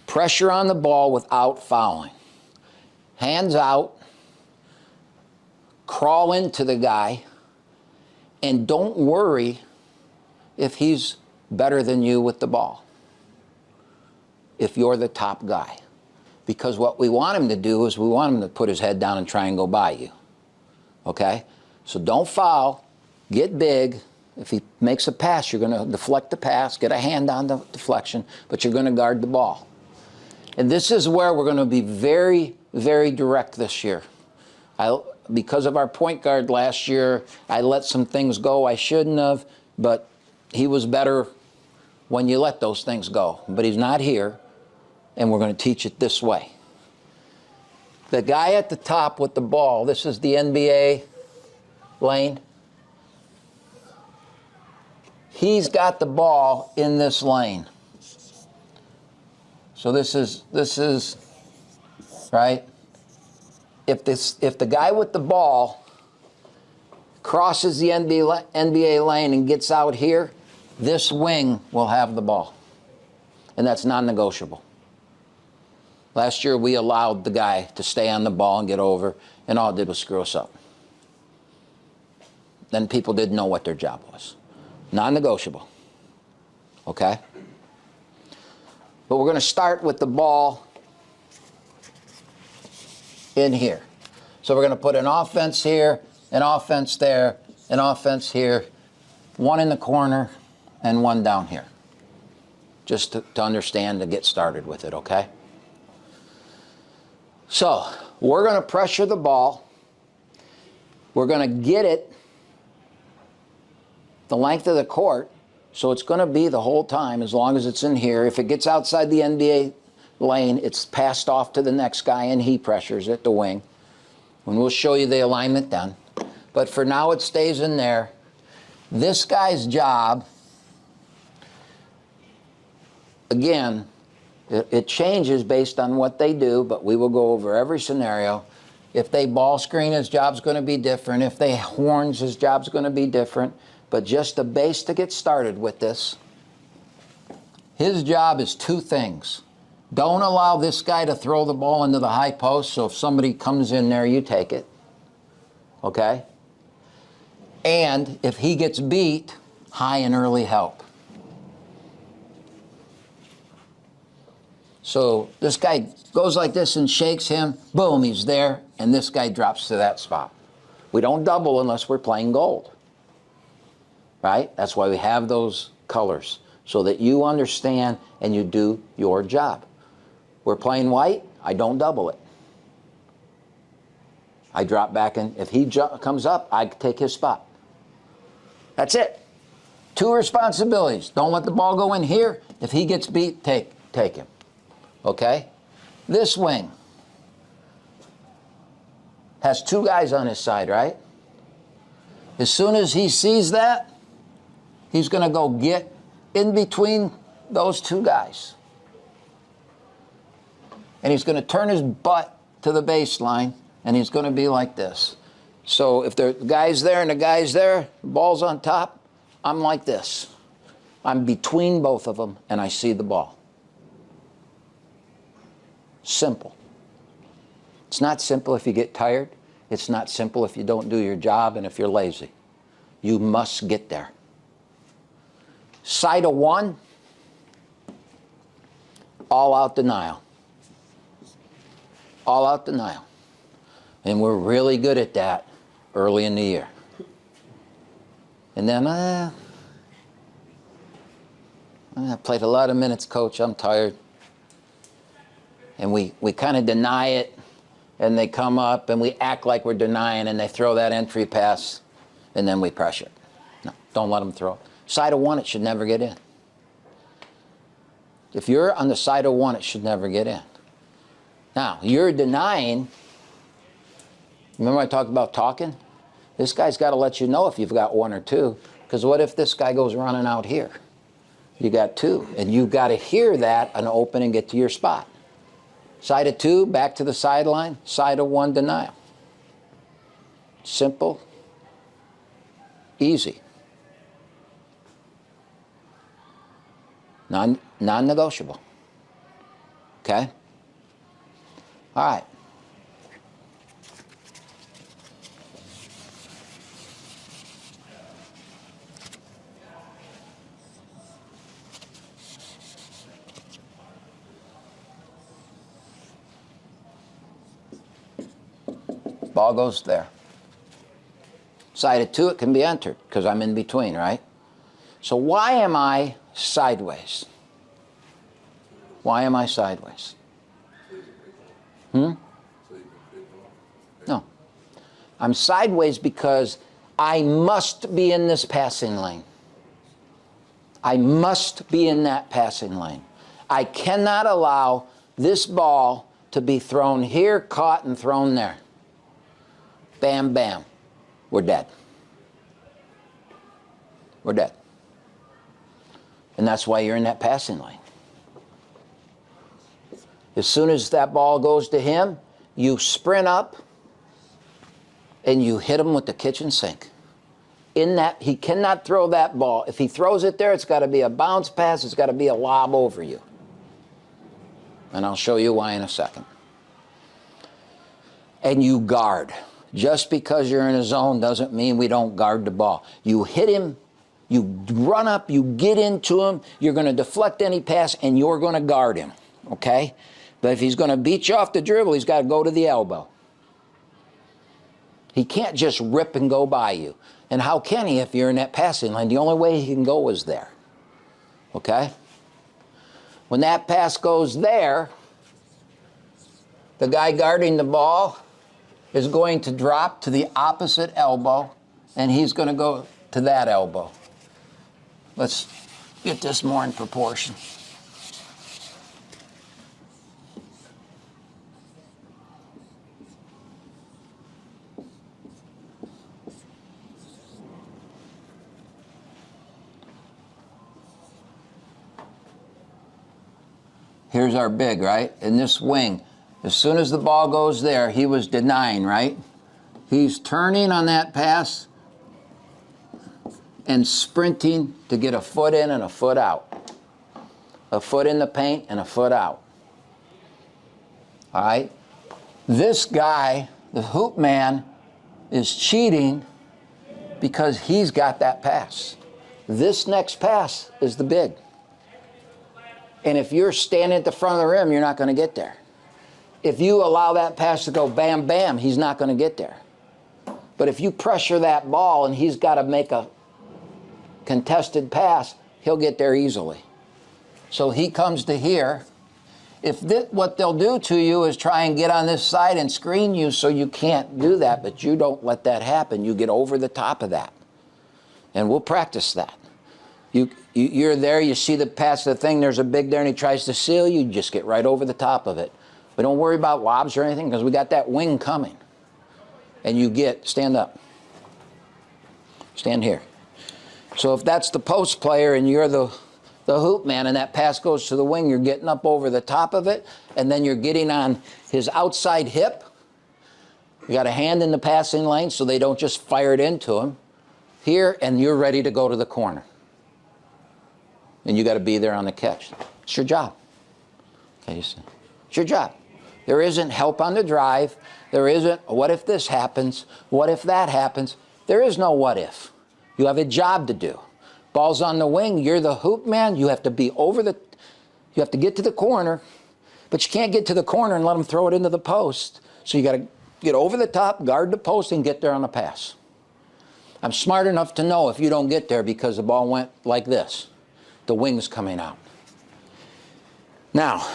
Pressure on the ball without fouling. Hands out, crawl into the guy, and don't worry if he's better than you with the ball, if you're the top guy. Because what we want him to do is we want him to put his head down and try and go by you. Okay? So don't foul, get big. If he makes a pass, you're going to deflect the pass, get a hand on the deflection, but you're going to guard the ball. And this is where we're going to be very, very direct this year. Because of our point guard last year, I let some things go I shouldn't have, but he was better when you let those things go. But he's not here, and we're going to teach it this way. The guy at the top with the ball, this is the NBA lane. He's got the ball in this lane. So this is right? If the guy with the ball crosses the NBA lane and gets out here, this wing will have the ball. And that's non-negotiable. Last year we allowed the guy to stay on the ball and get over, and all it did was screw us up. Then people didn't know what their job was. Non-negotiable. Okay? But we're going to start with the ball in here. So we're going to put an offense here, an offense there, an offense here, one in the corner, and one down here. Just to understand, to get started with it, okay? So we're going to pressure the ball. We're going to get it the length of the court, so it's going to be the whole time as long as it's in here. If it gets outside the NBA lane, it's passed off to the next guy and he pressures it, the wing. And we'll show you the alignment then. But for now it stays in there. This guy's job, again, it changes based on what they do, but we will go over every scenario. If they ball screen, his job's going to be different. If they horns, his job's going to be different. But just the base to get started with this, his job is two things. Don't allow this guy to throw the ball into the high post, so if somebody comes in there, you take it. Okay? And if he gets beat, high and early help. So this guy goes like this and shakes him, boom, he's there, and this guy drops to that spot. We don't double unless we're playing gold. Right? That's why we have those colors, so that you understand and you do your job. We're playing white, I don't double it. I drop back in. If he comes up, I take his spot. That's it. Two responsibilities. Don't let the ball go in here. If he gets beat, take him. Okay? This wing has two guys on his side, right? As soon as he sees that, he's going to go get in between those two guys. And he's going to turn his butt to the baseline, and he's going to be like this. So if the guy's there and the guy's there, the ball's on top, I'm like this. I'm between both of them, and I see the ball. Simple. It's not simple if you get tired. It's not simple if you don't do your job and if you're lazy. You must get there. Side of one, all out denial. All out denial. And we're really good at that early in the year. And then, I played a lot of minutes, coach, I'm tired. And we kind of deny it, and they come up and we act like we're denying, and they throw that entry pass, and then we pressure. No, don't let them throw it. Side of one, it should never get in. If you're on the side of one, it should never get in. Now, you're denying. Remember I talked about talking? This guy's got to let you know if you've got one or two, because what if this guy goes running out here? You got two, and you've got to hear that and open and get to your spot. Side of two, back to the sideline. Side of one, denial. Simple, easy. Non-negotiable. Okay? All right. Ball goes there. Sided 2, it can be entered because I'm in between, right? So why am I sideways? Why am I sideways? No. I'm sideways because I must be in this passing lane. I must be in that passing lane. I cannot allow this ball to be thrown here, caught, and thrown there. Bam, bam. We're dead. We're dead. And that's why you're in that passing lane. As soon as that ball goes to him, you sprint up and you hit him with the kitchen sink. In that, he cannot throw that ball. If he throws it there, it's got to be a bounce pass. It's got to be a lob over you. And I'll show you why in a second. And you guard. Just because you're in a zone doesn't mean we don't guard the ball. You hit him, you run up, you get into him, you're going to deflect any pass, and you're going to guard him, okay? But if he's going to beat you off the dribble, he's got to go to the elbow. He can't just rip and go by you. And how can he if you're in that passing lane? The only way he can go is there, okay? When that pass goes there, the guy guarding the ball is going to drop to the opposite elbow, and he's going to go to that elbow. Let's get this more in proportion. Here's our big, right? In this wing, as soon as the ball goes there, he was denying, right? He's turning on that pass and sprinting to get a foot in and a foot out. A foot in the paint and a foot out. All right? This guy, the hoop man, is cheating because he's got that pass. This next pass is the big. And if you're standing at the front of the rim, you're not going to get there. If you allow that pass to go bam, bam, he's not going to get there. But if you pressure that ball and he's got to make a contested pass, he'll get there easily. So he comes to here. If what they'll do to you is try and get on this side and screen you so you can't do that, but you don't let that happen. You get over the top of that. And we'll practice that. You're there, you see the pass the thing, there's a big there and he tries to seal you, just get right over the top of it. But don't worry about lobs or anything because we got that wing coming. And you stand up. Stand here. So if that's the post player and you're the hoop man and that pass goes to the wing, you're getting up over the top of it and then you're getting on his outside hip. You got a hand in the passing lane so they don't just fire it into him. Here, and you're ready to go to the corner. And you got to be there on the catch. It's your job. Okay, it's your job. There isn't help on the drive. There isn't, what if this happens? What if that happens? There is no what if. You have a job to do. Ball's on the wing. You're the hoop man. You have to be you have to get to the corner, but you can't get to the corner and let them throw it into the post. So you got to get over the top, guard the post, and get there on the pass. I'm smart enough to know if you don't get there because the ball went like this. The wing's coming out. Now,